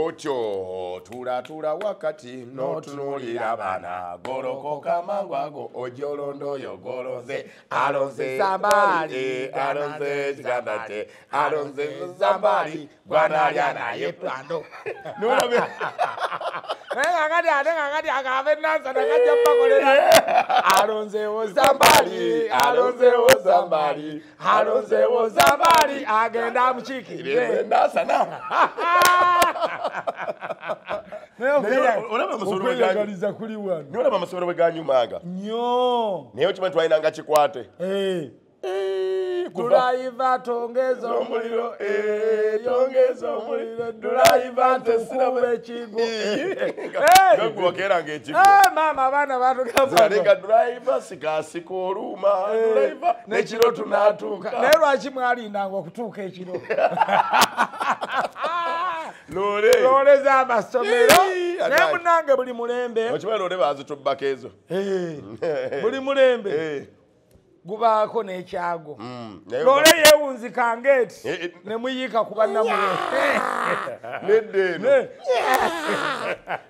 Bwotyo tula wakati notunulira bana golokoka mangwago ojolondo yo goloze alonze zambali alonze zambate alonze zambali gwana lyana yeplando nolabe ngakati akabe nanza nakajja pakolera alonze wo zambali agenda mchikire ndasana Okwegaliza kuli wano. Nyola amasomero beganyumaga. Nyo. Neyo chimwe twalina chikwate. Driver tongeza omuliro tongeza omuliro driver tesirabe chigo ngakubokera ngechigo mama abana batuka zalenga driver sikasiko oluma driver nechiro tunatuka lero achimwalinda ngo kutuka echiro lole za masomero nemunange buli mulembe ochimwe lole bazi tubakezo buli mulembe gubako n'ekyago lole yewunzika ngeti nemuyika kubanna muleke nedde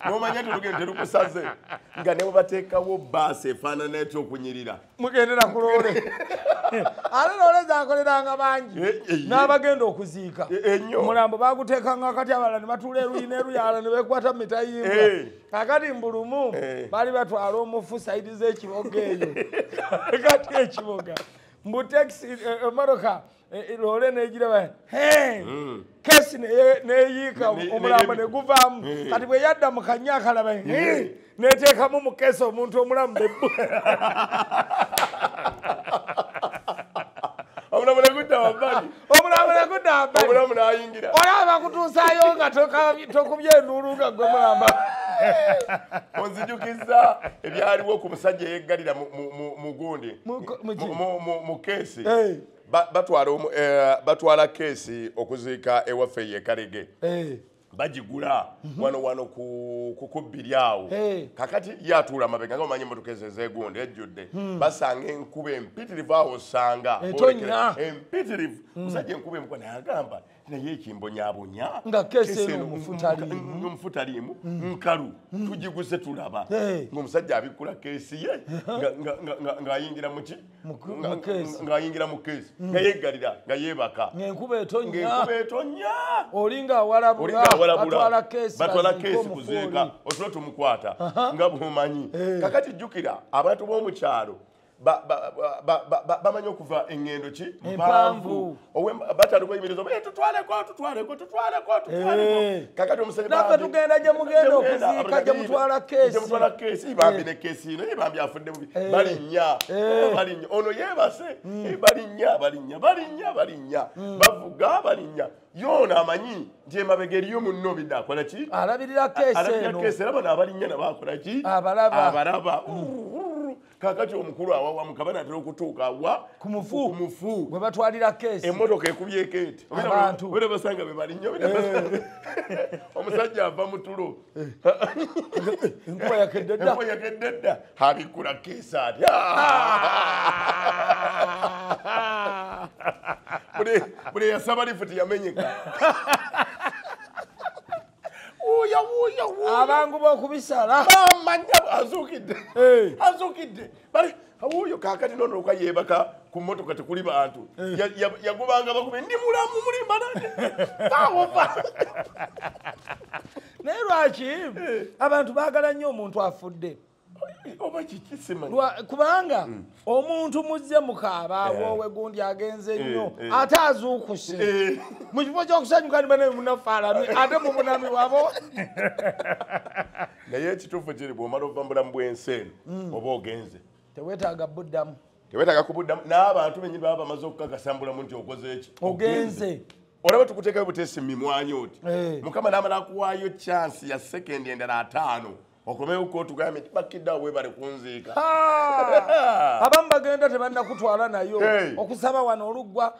nomanya tulugende lukusaze nga ne bateekawo basi efaanana etyo okunyirira mugendera ku lole ate lole zakoleranga bangi n'abagenda okuziika omulambo baguteekanga akati abalala ne batuula eruyi n'eruyala ne bekwata mu mitayimba kakati mbulumu bali batwala omufu saidi z'ekiboga eyo kati ekiboga mbu taxi emotoka lole negira kesi neyiika omulambo ne guvaamu kati bwe yadda mu kanya akalaba neteekamu mu kesi omuntu omulamu bebbu omulamu negudda wabbali omulamu n'ayingira olaba kutuusaayo nga tokubya enduulu nga gwe mulamba onzijukiza ebyaliwo ku musajja eyeggalira mu gundi mu keesi batwala keesi okuziika ewaffe ye Kalege bagigula wano kukubbiri awo kakati yatuula amabega nga omanyi emmotoka ezo ezeegundi ejjudde basanga enkuba empitirivu awo osanga empitirivu musajja enkuba emukuba naye agamba naye ekimbonyabonya nga kesi omufutaliimu nkalu tugiguze tulaba ng'omusajja abikkula keesi ye ng'ayingira mu keesi nga yeggalira nga yeebaka ng'enkuba etonya olinga awalabula batwala keesi kuziika otulo tumukwata nga bw'omanyi kakati jjukira abantu b'omu kyalo bamanyi okuva engendo ki mpanvu batandika oyimiriza tutwaleko kakati omusajja naffe tugenda gye mugenda okuziika gye mutwala keesi bambi ne keesi ino bambi afudde mubi balinnya ono yeebase balinnya bavuga balinnya yoona amanyi nti emabega eriyo munno bidde akola ki alabirira keesi era bano abalinnya nabo akola ki abalaba kakati omukulu awawa mukabana atera okutuuka wa ku mufu bwe batwalira keesi emmotoka ekubyeko eti bera basanga be balinnya omusajja ava mu tulo enkuba yakedde dda abikkula keesi ati buli yasaba lifuti yamenyeka abangu b'okubisala bamanya azuukidde bali awuyo kakati nonoka yeebaka ku mmotoka tekuli bantu yagubanga bakubi ndi mulamu mulimba nate bawoba naye lwaki abantu baagala nnyo omuntu afudde oba kikisimanyi kubanga omuntu muzze mukaabaawo wegundi agenze nnyo ate azuukuse mu kifo ky'okusanyuka ni bane munafaalami ate mu bunami wabo naye ekituufu kiri bw'omala ova mu bulamu bw'ensi eno oba ogenze teweetaaga buddamu kubuddamu n'abantu benyini baba bamaze okukakasa mu bulamu nti okoze eki ogenze olaba tukuteekayo buteesi mu mimwanyi oti mukama n'amala akuwaayo chansi ya sekendi endala 5 okomewo kotugambye bakiddawo webale kunziika abamu bagenda tebannakutwala nayo okusaba wano oluggwa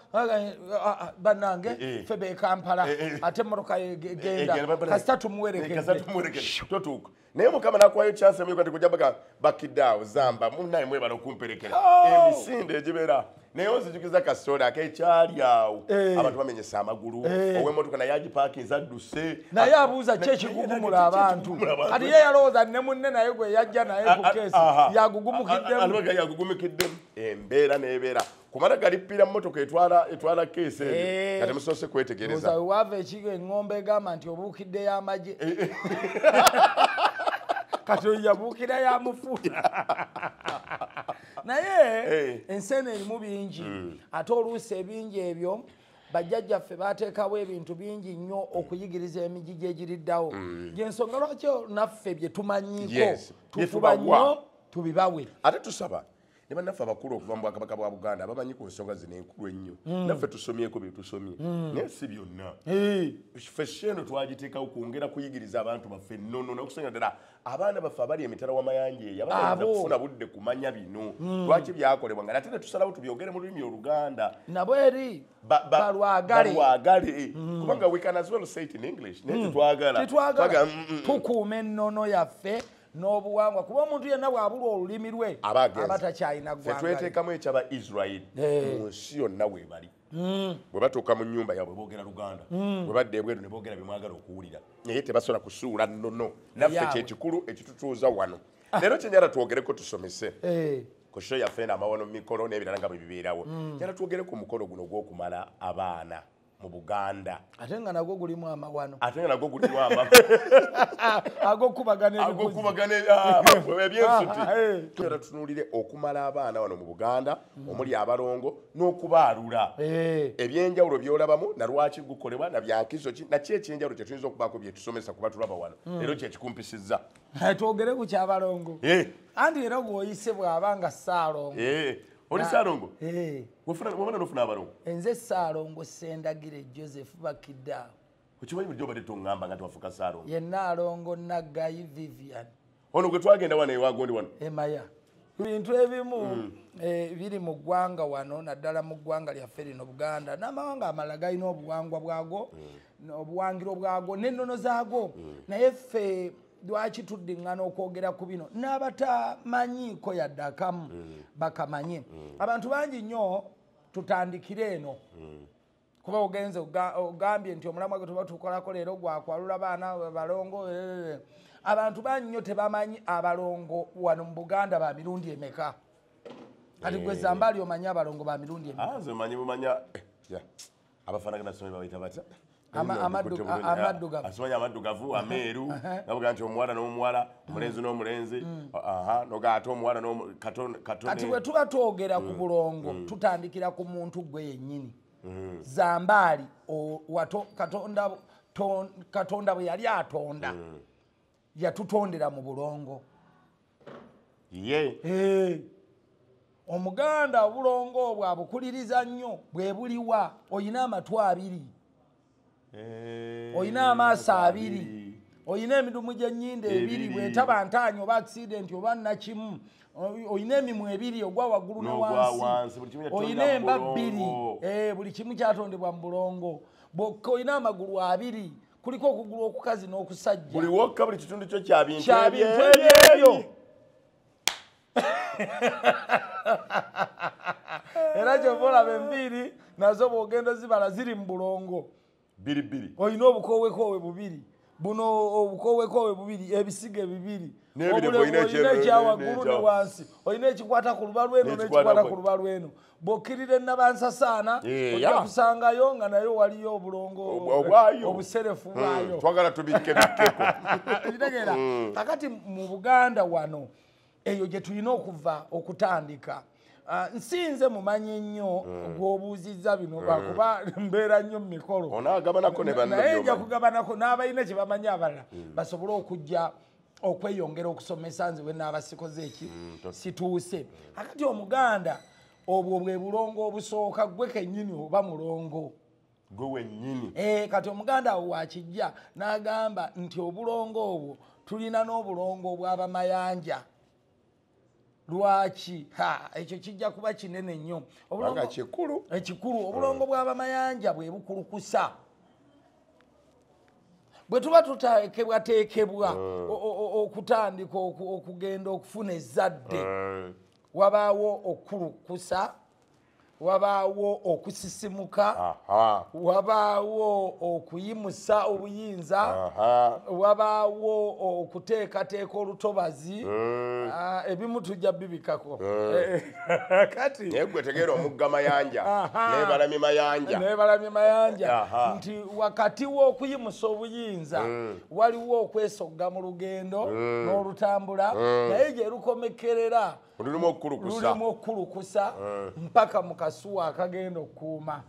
bannange ffe Kampala ate emmotoka egenda kasita tumuwerekedde totuuka naye mukama nakuwayo chance emyo kati kujja bakiddawo zamba munaye mwebale okumperekera emisinde egibeera naye onzijukiza kasitoola akekyali awo abantu bamenyesa amagulu ow'emmotoka naye agipakinze adduse naye abuuza ki ekigugumula abantu kati ye yalowooza ne munne naye gwe yajja naye ku keesi yagugumukiddemu embeera n'ebeera kumala galippira mmotoka etwala keesi eyo nga temusoose kwetegereza waava ekigo eŋŋombe egamba nti obuukiddeyo amagye kati yabuukira yamufuula naye enseene erimu bingi ate oluusi ebingi ebyo bajjajjaffe bateekawo ebintu bingi nnyo okuyigiriza emigi gyegiriddawo gyensonga lwaki naffe bye tumanyiiko tufuba nnyo tubibawe ate tusaba ne bannaffe abakulu okuva mu bwakabaka bwa Buganda abamanyi ku nsonga zino enkulu ennyo naffe tusomyeko bye tusomye naye si byonna ffe eno twagiteekawo kwongera kuyigiriza abantu baffe ennono n'okusonga ddala abaana baffe abali emitala w'amayanja eyo abaana kufuna budde kumanya bino lwaki byakolebwa nga ate ne tusalawo tubyogere mu lulimi Oluganda nabo eri balwagale kubanga we can as well say it in English naye titwagala tukuuma ennono yaffe n'obuwangwa kuba omuntu yenna bw'abulwa olulimi lwe aba takyalina ggwanga tweteekamu ekyaba Israel mu nsi yonna weebali bwe batuuka mu nnyumba yaabwe boogera Luganda bwe badda ebweru ne boogera bye mwagala okuwulira naye tebasobola kusuula nnono naffe kyekikulu ekitutuuza wano leero kyenjala twogereko tusomese ku sho yaffe n'amawano mu mikolo n'ebirala nga bwe bibeerawo njala twogere ku mukolo guno gw'okumala abaana mu Buganda ate nga nagwo gulimu amawano agokubagana ebyensuti tuyala tunuulire okumala abaana wano mu Buganda omuli abalongo n'okubaalula ebyenjawulo byolabamu na lwaki gukolebwa na byankizo ki naki ekyenjawulo kyetuyinza okubaako byetusomesa kuba tulaba wano leero kyekikumpisizza twogere ku kyabalongo anti era gwoyise bw'abanga Ssaalongo oli Ssaalongo wabana nofuna abalongo enze Ssaalongo Sendagire Joseph Bakidda okimanyi bulijjo obadde toŋŋamba nga tewafuka Ssaalongo ye Nnaalongo Naggayi Vivian ono gwe twagenda wano ewagondi wano emaya bintu ebimu biri mu ggwanga wano naddala mu ggwanga lyaffe lino Buganda n'amawanga amalala galina obuwangwa bwago obuwangiro bwago n'ennono zaago naye ffe lwaki tuddiŋŋana okwogera ku bino n'abatamanyiiko yadde akamu bakamanye abantu bangi nnyo tutandikire eno kuba ogenze ogambye nti omulamwa gwe tuba tukolako leero gwakwalula baana balongo abantu bangi nnyo tebamanyi abalongo wano mu Buganda ba mirundi emeka kati gwe Zambali omanyi abalongo ba mirundi emeka nze manyi bumanya abafaanagana somero babayita batya asimanyi amaddugavu ameeru nabuga nti omuwala n'omuwala omulenzi n'omulenzi nogaate omuwala kati bwe tuba twogera ku bulongo tutandikira ku muntu gwe yennyini Zambali Katonda bwe yali atonda yatutondera mu bulongo omuganda obulongo obwo abukuliriza nnyo bwe buliwa oyina amatu 2 oyina amaaso 2 oyina emidumu gy'ennyindo 2 bwetaba ntaanyi oba accident oba nakimu oyina emimwa 2 ogwa waggulu ne wansi oyina emba 2 buli kimu kyatondebwa mu bulongo bwokka oyina amagulu 2 kuliko okugulu okukazi n'okusajja buli wokka buli kitundu kyo kya bintu ebyo era kyovolaba enviiri nazo bwogenda zibala ziri mu bulongo 2 oyina obukowekowe 2 buno obukowekowe 2 ebisige 2 oyina ekyawaggulu ne wansi oyina ekikwata ku luba lweno n'ekikwata ku luba lweno bw'okkirira ennabansasaana ojja kusangayo nga nayo waliyo obulongo obuserefu bwayo twagala tubikkeko kitegeera kakati mu Buganda wano eyo gye tulina okuva okutandika nsinze mumanyi nnyo gw'obuuzizza bino lwakuba mbeera nnyo mu mikolo onaagabanako ne naye nja kugabanako n'abalina kye bamanyi abalala basobole okujja okweyongera okusomesa nze bwe naaba sikoze eki situuse akati omuganda obwo bwe bulongo obusooka gwe kennyini oba mulongo gwe wennyini kati omuganda awo wakijja n'agamba nti obulongo obwo tulina n'obulongo obw'abamayanja lwaki ekyo kijja kuba kinene nnyo ekikulu obulongo bw'abamayanja bwe bukulukusa bwe tuba tuteekebwateekebwa okutandika okugenda okufuna ezzadde wabaawo okukulukusa wabaawo okusisimuka, wabaawo okuyimusa obuyinza, wabaawo okuteekateeka olutobazi, ebimu tujja bibikako. Kati gwe tegeera omugga mayanja nebalamye mayanja nti wakati w'okuyimusa obuyinza waliwo okwesogga mu lugendo n'olutambula naye gye lukomekerera lulimu okukulukusa mpaka mu kasuwa akagenda okukuuma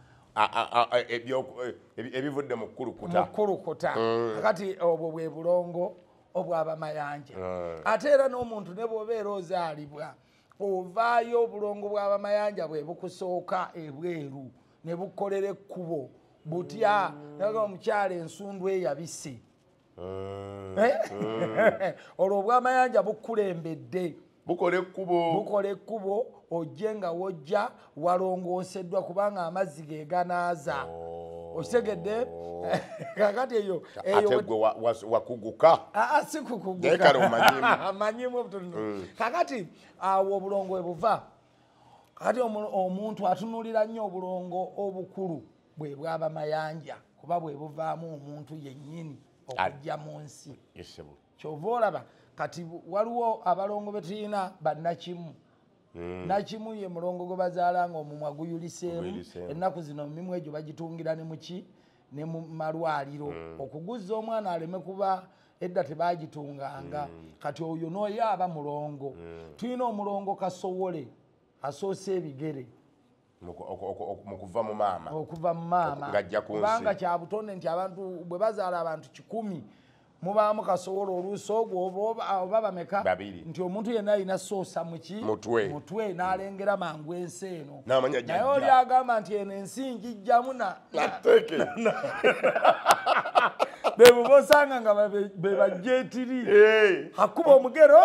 ebivudde mu kkulukuta. Kakati obwo bwe bulongo obw'abamayanja. Ate era n'omuntu ne bw'obeera ozaalibwa ovaayo obulongo bw'abamayanja bwe bukusooka ebweru ne bukolera ekkubo butya naga omukyala ensundwe eyabise olwo obw'amayanja bukulembedde bukola ekkubo ojje nga wojja walongooseddwa kubanga amazzi ge ganaaza. Okitegedde? Kakati eyo ate gwe wakuguka si kukuguka manyimu obutono. Kakati awo obulongo bwe buva kakati omuntu atunulira nnyo obulongo obukulu bwe bw'abamayanja kuba bwe buvaamu omuntu yennyini okujja mu nsi. Kyova olaba kati waliwo abalongo be tulina bannakimu. Nakimu ye mulongo gwe bazaala nga omumwa guyuliseemu. Ennaku zino mimwe egyo bagitungira ne muki ne mu malwaliro okuguzza omwana aleme kuba edda tebagitunganga. Kati oyo n'oyo aba mulongo. Tulina omulongo kasowole asoose ebigere okuva mu maama kubanga kya butonde nti abantu bwe bazaala abantu 100 mubaamu kasowole oluusi ogwo oba bameka nti omuntu yenna alina soosa mutwe n'alengera mangu ensi eno naye oli agamba nti eno ensi njijjamu beebo bosanga nga be bajetiri akuba omugero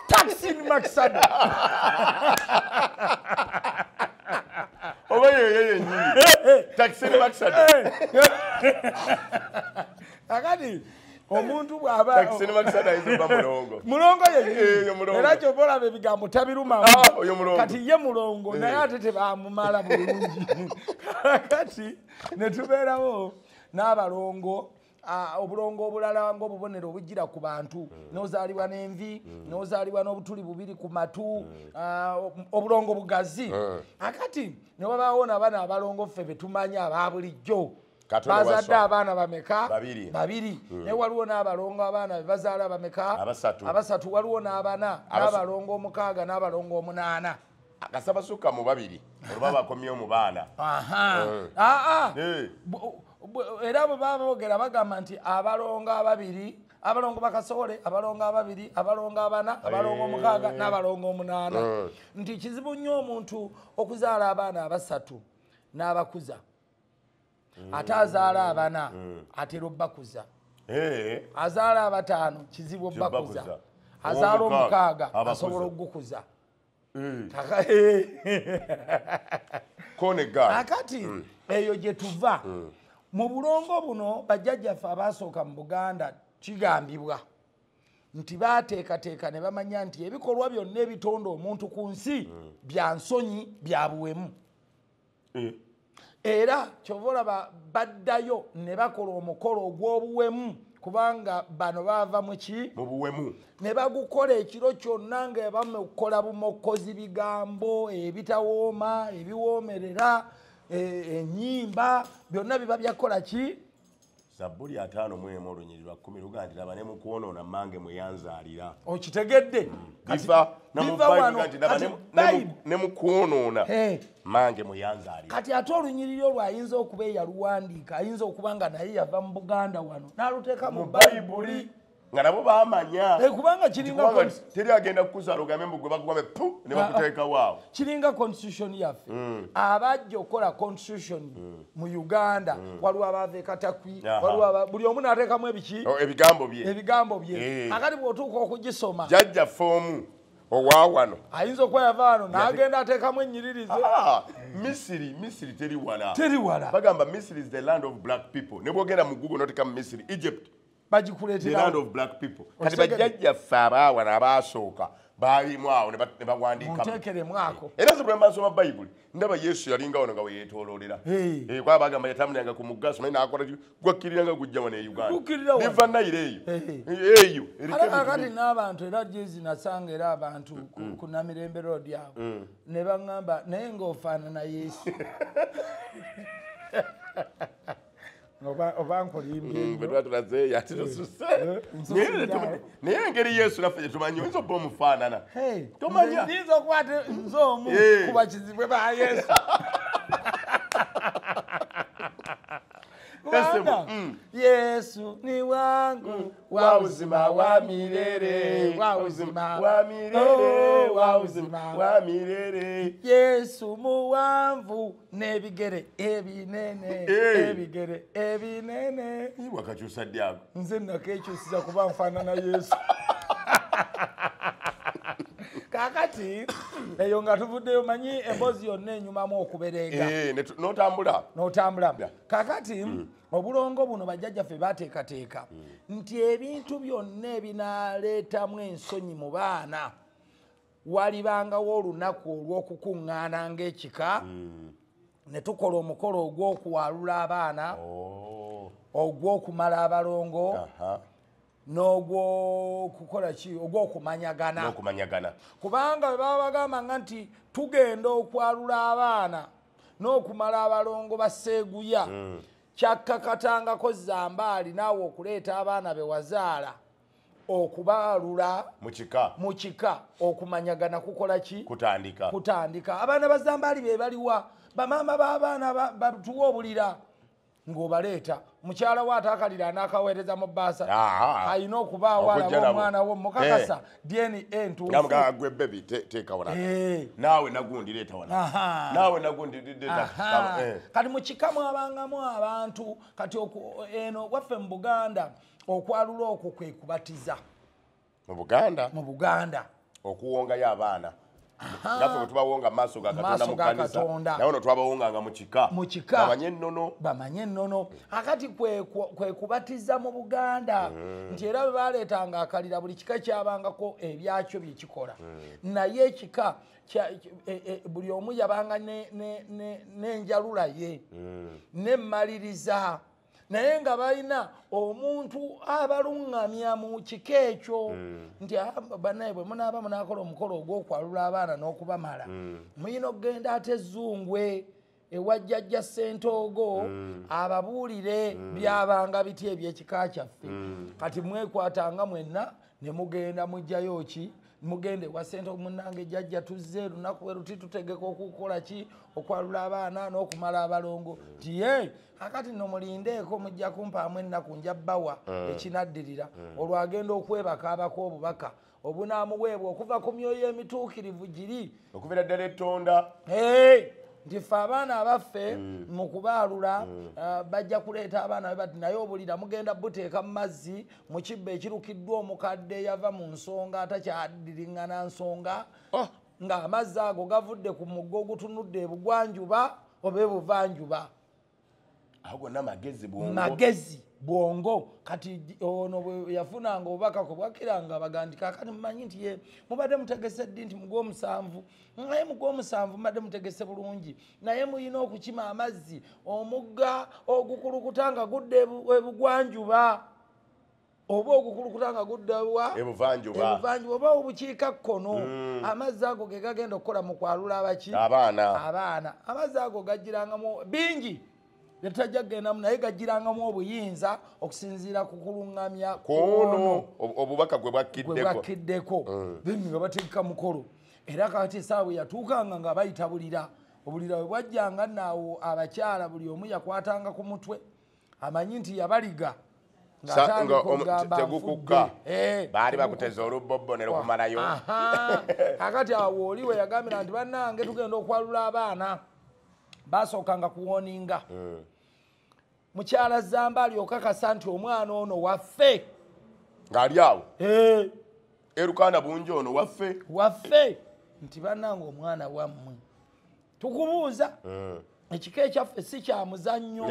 Taksin Maksada oba yenyini Taksin Maksada akati omuntu bw'aba Taksin Maksada izoba mulongo yenyini era ky'obola ebigambo tabirumamu kati ye mulongo naye ate tebamumala bulungi. Kati ne tubeerawo n'abalongo obulongo obulala ng'obubonero obugira ku bantu n'ozaalibwa n'envi n'ozaalibwa n'obutuli bubiri ku matu obulongo bugazi. Akati ne wabaawo n'abaana abalongo ffe be tumanya aba bulijjo bazadde abaana bameka? Babiri. Naye waliwo n'abalongo abaana be bazaala bameka? Abasatu. Waliwo n'abana n'abalongo 6 n'abalongo 8. Akasabasukka mu babiri olwa bakomye mu baana. Era bwe baba boogera bagamba nti abalongo 2 abalongo bakasowole abalongo 2 abalongo 4 abalongo 6 n'abalongo 8 nti kizibu nnyo omuntu okuzaala abaana 3 n'abakuza ate azaala 4 atera obbakuza azaala 5 kizibu obbakuza azaala 6 asobola okugukuza. Akati eyo gye tuva mu bulongo buno bajjajjaffe abasooka mu Buganda kigambibwa nti baateekateeka ne bamanya nti ebikolwa byonna ebitonda omuntu ku nsi bya nsonyi bya buwemu. Era kyova olaba baddayo ne bakola omukolo ogw'obuwemu kubanga bano baava mu buwemu ne bagukola ekiro kyonna nga bamukola bumokozi bigambo ebitawooma ebiwoomerera ennyimba byonna biba byakola ki. Zabbuli 5:1 olunyiriri lwa 10 lugandira bane mu kwonoona mmange mwe yanzaalira. Okitegedde? Biva ne mu kwonoona mmange mwe yanzaalira. Kati ate olunyiriri olwo ayinza okuba eyaluwandiika ayinza okuba nga naye yava mu Buganda wano n'aluteeka mu Bayibuli nga nabo baamanya kubanga kiringa teri agenda kukuzaala ogambe mbu gwe bakugambe pu ne bakuteeka waawo. Kiringa constitution yaffe abajja okukola constitution mu Uganda waliwo abaava Katakwi waliwo buli omu n'ateekamu ebigambo bye akati bw'otuuka okugisoma jajja foomu owawano ayinza okuba yava wano n'agenda ateekamu ennyiririze. Misiri teri wala bagamba Misiri is the land of black people ne bwogenda mu Google n'oteekamu Misiri Egypt the land of black people. Kati bajjajjaffe abaawano abaasooka baalimu awo ne bawandiika munteekere mwako era nze bwe mbasoma bayibuli ndaba yesu yalinga ono nga we yeetooloolera kuba bagamba yatambuliranga ku mugaso naye n'akola gwakkiriranga gujjamu ne uganda liva nayiro eyo akati n'abantu era jizi nasanga era abantu ku Namirembe road awo ne baŋŋamba naye ng'ofaanana yesu oba nkolimbye naye engeri yesu naffe gye tumanyi oyinza obba omufaanana tomanya nyinza okukwata nze omu ku bakizibwe ba yesu Yesu ni wangu wa uzima wa milele wa uzima wa milele wa uzima wa milele Yesu muwanvu n'ebigere ebinene ebigere ebinene wakakyusa ddi ago nze nakekyusiza kuba nfaanana Yesu kakati eyo nga tuvuddeyo manyi emboozi yonna enyumamu okubereega n'otambula kakati obulongo buno bajjajjaffe bateekateeka nti ebintu byonna ebinaaleetamu ensonyi mu baana walibangawo olunaku olw'okukuŋŋaana ng'ekika ne tukola omukolo ogw'okuwalula abaana ogw'okumala abalongo n'ogwokukola ki ogw'okumanyagana kubanga bwe baba bagambanga nti tugenda okwalula abaana n'okumala abalongo baseeguya kyakkakatangako zambaali naawe okuleeta abaana be wazaala okubaalula mu kika okumanyagana kukola ki kutandika abaana ba zambaali be baliwa bamaama b'abaana batuwa obulira ng'obaleeta mukyala we ataakalira anaakaweereza mu bbaasa alina okubaawo alaba omwana wo mukakasa DNA entuufugwe bebi teekawona naawe nagundi leeta wana naawe nagundi kati mu kika mwabangamu abantu kati eno waffe mu Buganda okwalula okwo kwe kubatiza mu Buganda okuwongayo abaana ngaffe tubawonga maaso ga Katonda mu kanisa naye ono twabawonganga mu kika bamanye ennono akati kwe kubatiza mu Buganda nti era bwe baleetanga akalira buli kika kyabangako ebyakyo bye kikola naye ekika buli omu yabanga n'enjalula ye n'emmaliriza naye nga balina omuntu abaluŋŋamya mu kika ekyo nti bannaye bwe munaaba munaakola omukolo ogw'okwalula abaana n'okubamala muyina okugenda ate Ezzungwe ewa jjajja Ssentoogo ababuulire byabanga biti ebyekika kyaffe kati mwekwatanga mwenna ne mugenda mujjayo ki mugende wa Ssentoogo munnange jjajja tuzze lunaku bwe luti tutegeka okukola ki okwalula abaana n'okumala abalongo ti akati no mulindeeko mujja kumpaamu ennaku nja bbawa ekinaddirira olwo agenda okwebaka abako obubaka obunaamuweebwa okuva ku myoyo emituukirivu giri okubira ddala ettonda nti ffe abaana abaffe mu kubaalula bajja kuleeta abaana bati naye obulira mugenda buteeka mu mazzi mu kibba ekirukiddwa omukadde yava mu nsonga atakyadiriŋŋana nsonga ng'amazzi ago gavudde ku mugga ogutunudde ebugwanjuba oba ebuvanjuba gonna magezi bwongo kati ono bwe yafunanga obubaka kwe bwakkiranga bagandi kaakati mumanyi nti ye mubadde mutegese ddi nti mugw'omusanvu naye mugw'omusanvu mubadde mutegese bulungi naye muyina okukima amazzi omugga ogukulukuta nga gudde ebugwanjuba oba ogukulukuta nga gudde ebuvanjuba oba obukiikakkono amazzi ago ge gagenda okukola mu kwalula abaana amazzi ago gajjirangamu bingi tetajja kugendamu naye gajjirangamu obuyinza okusinziira ku kuluŋŋamya kwono obubaka gwe bwakkiddeko then nga bategeka mukolo era kati essaawa yatuukanga nga bayita bulira obulira bwe bwajjanga naawo abakyala buli omu yakwatanga ku mutwe amanyi nti yabaliga tegukukka baali bakuteza olubobbo ne lukumalayo akati awo oli we yagambira nti bannange tugenda okwalula abaana basookanga kuwoninga mukyala Zambaali okakasa nti omwana ono waffe ng'ali awo erukanda bungi ono waffe nti bannange omwana wammwe tukubuuza ekika ekyaffe si kya muzannyo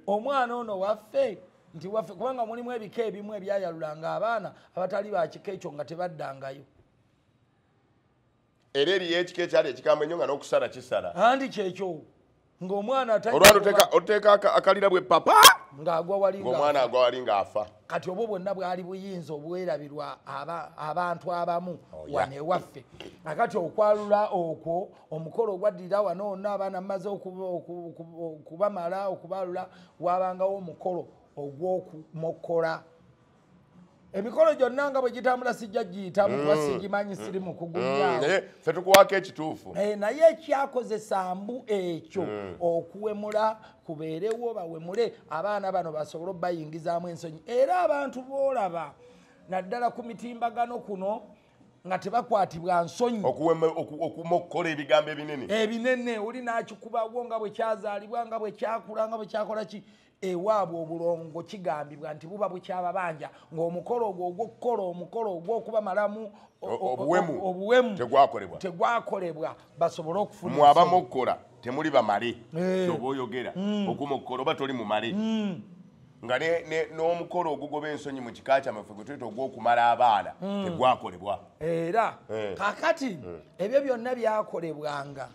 omwana ono waffe nti waffe kubanga mulimu ebika ebimu ebyayalulanga abaana abatali ba kika ekyo nga tebaddangayo era eri ekike kyali ekikambo ennyo nga n'okusala kisala andi kyekyo ng'omwana oteeka akalira bwe papa ng'agwa wali ng'omwana agwa wali ng'afa kati obwo bwonna bwali buyinza obwerabirwa abantu abamu wane waffe akati okwalula okwo omukolo ogwaddirira wano wonna abaana mumaze okubamala okubalula wabangawo omukolo ogw'okumokola emikolo gyonna nga bwe gitambula sijja giyitamu kuba sigimanyi siri mu kugumyawo ffe tukuwaako ekituufu naye ekyakozesa mbu ekyo okuwemula kubeerewo bawemule abaana bano basobole obayingizaamu ensonyi era abantu boolaba naddala ku mitimbagano kuno nga tebakwatibwa nsonyi okumokola ebigambo ebinene oli nakikubawo nga bwe kyazaalibwa nga bwe kyakula nga bwe kyakola ki ewaabwe obulongo kigambibwa nti buba bukyababanja ng'omukolo ogwo ogw'okukola omukolo ogw'okubamalamu obuwemu tegwakolebwa basobole okufuna mwe abamukola temuli bamale kyoba oyogera okumukola oba toli mumale nga n'omukolo ogugoba ensonyi mu kika kyamaffe gwe tuyita ogw'okumala abaana tegwakolebwa era kakati ebyo byonna byakolebwanga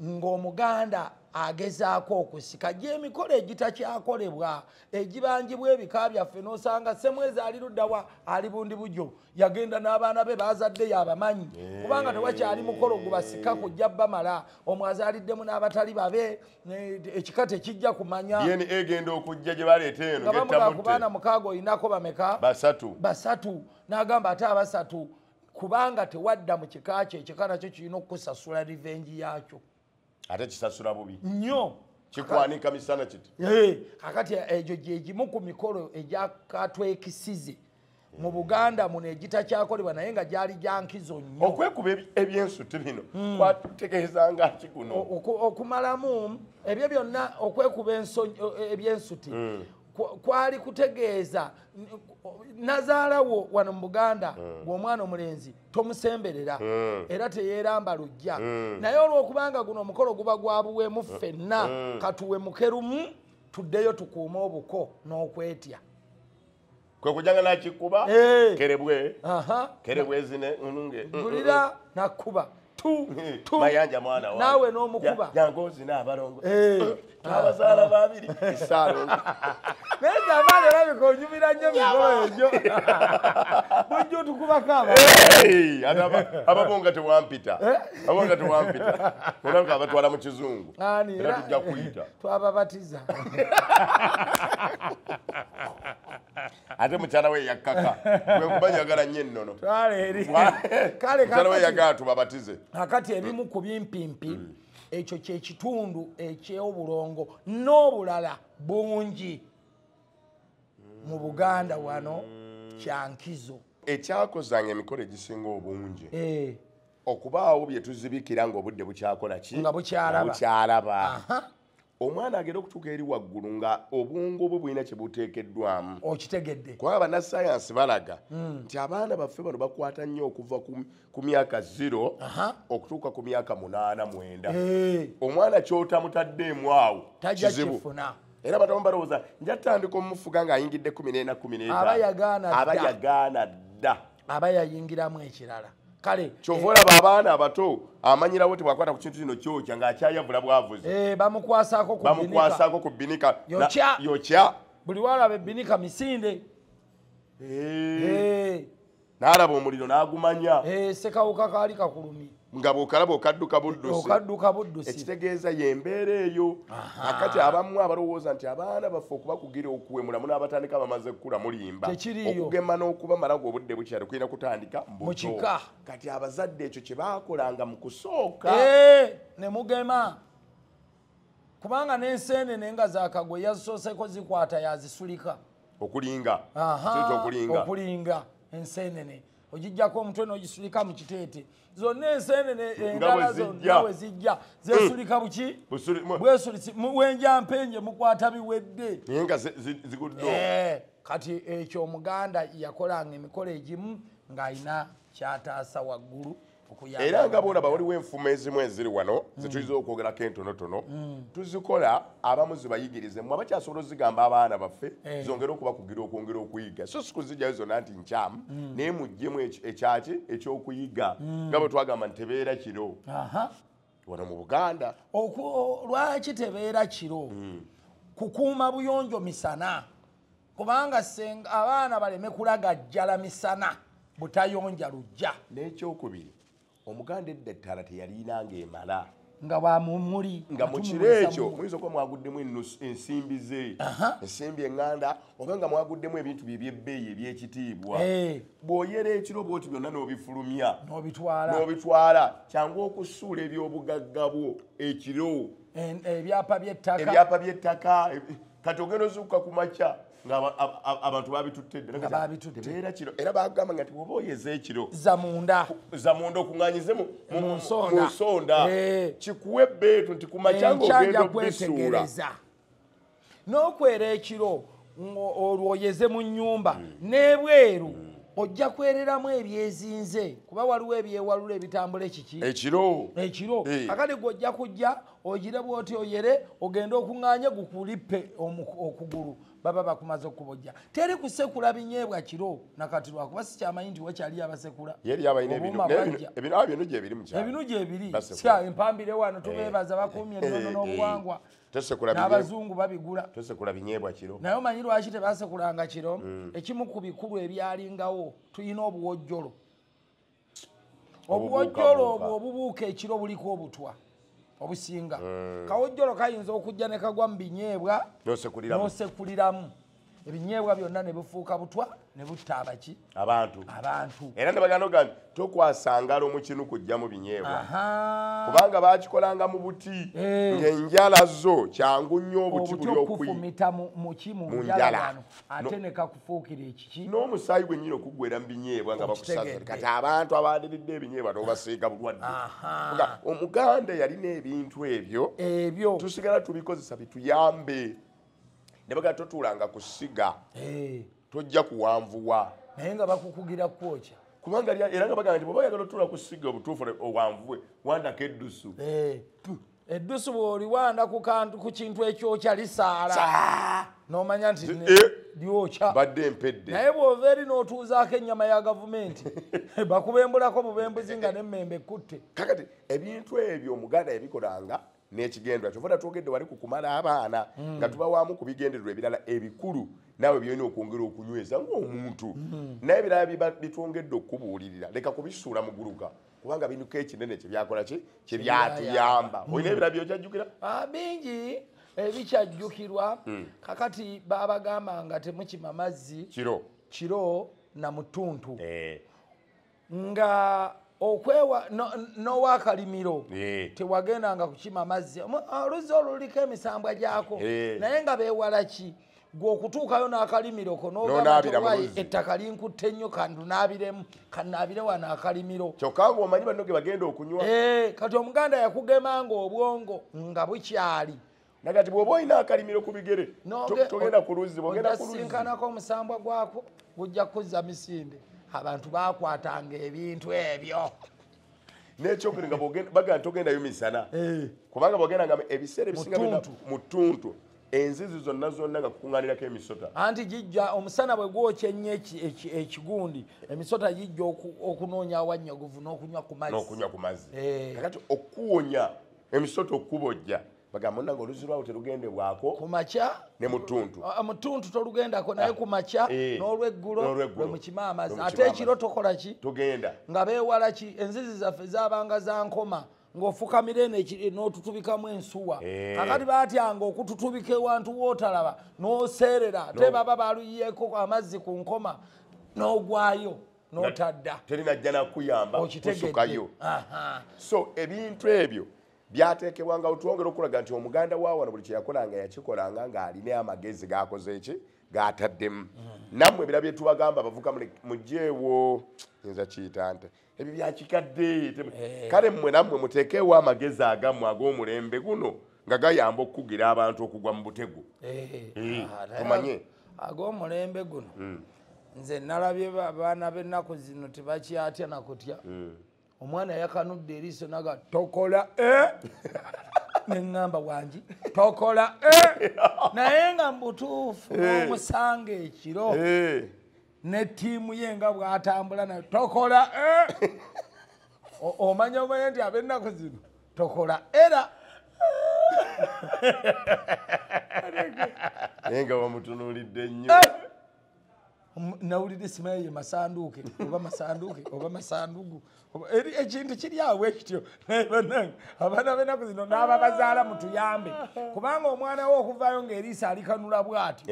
ng'omuganda agezaako okusika gy'emikolo egitakyakolebwa egibangibwa ebika byaffe n'osanga semwezi ali luddawa ali bundi bujjo yagenda n'abaana be bazadde yabamanyi kubanga tewakyali mukolo gubasika kujja bamala omwazaliddemu n'abatali babe ekika tekijja kumanya dna egenda okujja gye baleeta eno nga bamugaa ku baana mukaaga olinako bameka basatu n'agamba ate abasatu kubanga tewadda mu kika kye ekika nakyo kirina okukusasula rivenji yaakyo ate kisasula bubi nnyo kikwanika misana kiti kakati egyo gyegimu ku mikolo egyakatwekisize mu Buganda muno egitakyakolebwa naye nga gyali gyankizo nnyo okwekuba ebyensuti bino kwategeezanga ki kuno okumalamu ebyo byonna okwekuba ebyensuti kwali kutegeeza nazaalawo wano mu Buganda bw'omwana omulenzi tomusemberera era teyeeramba lujja naye olw'okubanga guno omukolo guba gwa buwemu ffenna katuwemuke lumu tuddeyo tukuume obuko n'okwetya kwe kujanga nakikuba kerebwe zine gulira nakuba mayanja mwana wa nawe n'omukuba jangozi n'abalongo abazaala babiri isaalongo naye zamani era bikonyumira nnyo mikolo egyo bujja tukubako ababonga tewampita era abatwala mu kizungu era tujja kuyita twababatiza ate mukyala we yakkaka bwekuba njagala nnyo ennono mukyala we yagala tubabatize akati ebimu ku bimpimpi ekyo kyekitundu eky'obulongo n'obulala bungi mu Buganda wano kyankizo ekyakozanga emikolo egisinga obungi okubaawo bye tuzibikira ng'obudde bukyakola ki nga bukyalaba omwana agenda okutuuka eri waggulu nga obwongo bwe bulina kye buteekeddwamu okitegedde kuba bannasayansi balaga nti abaana baffe bano bakwata nnyo okuva ku myaka 0 okutuuka ku myaka 8-9 omwana ky'otamutaddeemu awo kizibu era batamu balowooza njatandika omufuga ng'ayingidde 14-15 aba yagaana dda aba yayingiramu ekirala kale kyova olaba abaana abato amanyirawo tebwakwata ku kintu kino kyokya ng'akyayavula bwavuze bamukwasako ku bbinika yokya buli walaba ebbinika misinde n'alaba omuliro n'agumanya sekawuka kaali kakulumi nga bw'okalaba okadduka buddusi ekitegeeza y'embeera eyo akati abamu abalowooza nti abaana baffe okubakugira okuwemulamu n'abatandika bamaze kukula mulimba okugema n'okubamala ng'obudde bukyali kulina kutandika mbuto kati abazadde ekyo kye baakolanga mu kusooka ne mugema kubanga n'enseenene nga zaakagwe yazisooseko zikwata yazisulika okulinga enseenene ogijjako omutwe n'ogisulika mu kiteete zonna enseenene endala zonna we zijja zesulika buki bwesulisi wenjampenje mukwata biwedde naye nga ziguddo kati ekyo omuganda yakolanga emikolo egimu ng'alina kyataasa waggulu era nga bolaba waliwo enfumo ezimu eziri wano zetuyiza okwogerako entonotono tuzikola abamu zibayigirize mwe abakyasobola ozigamba abaana baffe zongere okubakugira okwongera okuyiga so sikuzijjayo zonna nti nkyamu naye muggyemu ekyaki ekyokuyiga nga bwe twagamba nti tebeera kiro wano mu Buganda. Lwaki tebeera kiro? Kukuuma buyonjo misana, kubanga senga abaana baleme kulagajjala misana butayonja lujja. N'ekyokubiri Omuganda edda ettala teyalinanga emala nga bamumuli nga mu kiro ekyo muyinza okuba mwaguddemu ensimbi ze ensimbi eŋŋanda oba nga mwaguddemu ebintu bye byebbeeyi eby'ekitiibwa bw'oyera ekiro bwoti byonna n'obifulumya n'obitwala kyangu okusuula ebyobugagga bwo ekiro ebyapa by'ettaka kati ogenda ozuukuka ku makya nga abantu babitutte tebeera kiro era bagamba nga tiwoba oyeza ekiro zamunda okuŋŋanyize mu nsonda kikuwa ebbeetu nti ku makya ng'ogenda okubisuula n'okwera ekiro olwo oyeze mu nnyumba n'ebweru ojja kwereramu ebyezinze kuba waliwo ebyewalula ebitambula ekiro akati gw'ojja kujja ogire bw'oti oyere ogende okuŋŋaanya gukulippe okugulu baba bakumaze okubojja teri kusekula binyeebwa kiro nakati lwakuba sikyamanyi nti wakyali abasekula ebinu gyebiri empambire wano tubeebaza bakuumye ennono n'obuwangwa n'abazungu babigula tosekula binyeebwa kiro naye omanyi lwaki tebasekulanga kiro ekimu ku bikulu ebyalingawo tuyina obuwojjolo obwo obubuuka ekiro buliko obutwa obusinga kawojjolo kayinza okujja ne kagwa mu binyeebwa n'osekuliramu ebinyeebwa byonna ne bifuuka butwa ne butta abaki abantu era ne baganda ogamba tokwasangalo mu kinu kujja mu binyeebwa kubanga bakikolanga mu buti ng'enjala zo kyangu nnyo obuti buli okufumita mu njala ate ne kakufuukira ekiki n'omusaayi gwennyini okuggwera mu binyeebwa nga bakusaza kati abantu abaaliridde ebinyeebwa n'obasiiga bulwadde omuganda yalina ebintu ebyo tusigala tubikozesa bituyambe ne bagala totuulanga kusiga tojja kuwanvuwa naye nga bakukugira kwokya kubanga era nga bagamba nti bw'oba oyagala otuula kusiga obutuufu owanvuwe wandako eddusu eddusu bw'oliwanda ku kintu ekyokya lisaala n'omanya nti lyokya badde empedde naye bw'ova eri n'otuuzaako ennyama ya gavumenti bakubembulako bubembuzi nga n'emmembe ekutte kakati ebintu ebyo omuganda yabikolanga n'ekigendwa kyova twogedde wali ku kumala abaana nga tuba wamu ku bigendererwa ebirala ebikulu naawe byolina okwongera okunyweza ng'omuntu naye ebirala bitwongedde okubuulirira leka kubisuula mu guluka kubanga binuko ekinene kyebyakola kyebyatuyamba olina ebirala byokyajjukira bingi ebikyajjukirwa kakati babagamba nga temukima mazzi kiro na mutuntu nga okwewa n'owakalimiro tewagendanga kukima mazzi oluzzi oluliko emisambwa gyako naye nga beewala ki gwe okutuukayo n'akalimiroko n'ogamba ettaka linkutte nnyo kannaabire wano akalimiro kyokka ng'omanyi banno ge bagenda okunywa kati omuganda yakugemanga obwongo nga bukyali nagati bw'oba olina akalimiro ku bigere togenda ku luzzi ojasinkanako omusambwa gwako gujja kuzza misinde abantu bakwatanga ebintu ebyo n'ekyokubiri nga bagamba togendayo misana kubanga bw'ogenda ebiseera ebisinga mu ttuntu enzizi zonna nga kukuŋŋaanirako emisota anti gijja omusana bwe gwokya ennyo ekigundi emisota gijja okunoonya awannyogovu n'okunywa ku mazzi kakati okuwonya emisota okubojja bagamba onna ng'oluzzi lwawo terugendebwako ku makya ne mu ttuntu mu ttuntu tolugendako naye ku makya n'olweggulo lwe mukima amazzi ate ekiro tokola ki togenda nga beewala ki enzizi zaffe zaabanga za nkoma ng'ofukamira n'otutubikamu ensuwa kakati baatyanga okututubika ewantu wootalaba n'oseerera ate baba baaluyiyeeko amazzi ku nkoma n'ogwayo n'otadda terinajja nakuyamba kusukayo so ebintu ebyo byateekebwanga otwongera okulaga nti omuganda wa wano buli kyeyakolanga yakikolanga ng'alina amagezi g'akoze eki g'ataddemu nammwe ebira bye tubagamba abavuka mugyeewo yinza kiyita nte ebyo byakikadde kale mmwe nammwe muteekeewo amagezi agammwe ag'omulembe guno nga gayamba okukugira abantu okugwa mu butego tumanye ag'omulembe guno nze nalabye baana b'ennaku zino tebakyatya nakutya omwana yakanudde eriiso naga tokola neŋŋamba wangi tokola naye nga mbutuufu n'omusanga ekiro ne ttiimu ye nga bw'atambula nayo tokola omanye nti ab'ennaku zino tokola era naye nga bamutunuulidde nnyo nawulidde simaye ye masanduuke oba masandugu ekintu kiri awo ekityo abaana b'ennaku zino n'aba bazaala mutuyambe kubanga omwana we okuvaayo ng'eriisa alikanula bw'ati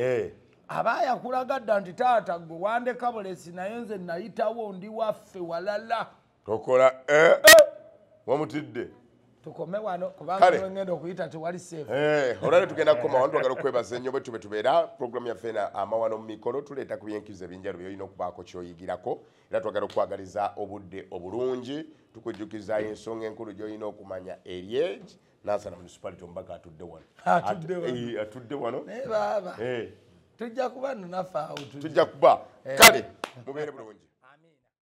aba yakulaga dda nti taata gwe wandeka bulesi naye nze nayitawo ndi waffe walala tokola wamutidde tukome wano kubanga ngenda okuyita tewali seefu olwale tugenda kukoma wano twagala okwebaza ennyo bwe tube tubeera puroguramu yaffe amawano mu mikolo tuleeta ku byenkizo ebyenjalo byolina okubaako kyoyigirako era twagala okukwagaliza obudde obulungi tukujjukiza ensonga enkulu gyolina okumanya eryegi nansana municipality omubaka atudde wano naye baaba tujja kuba nonaffe awo tujja kuba kale mubeere bulungi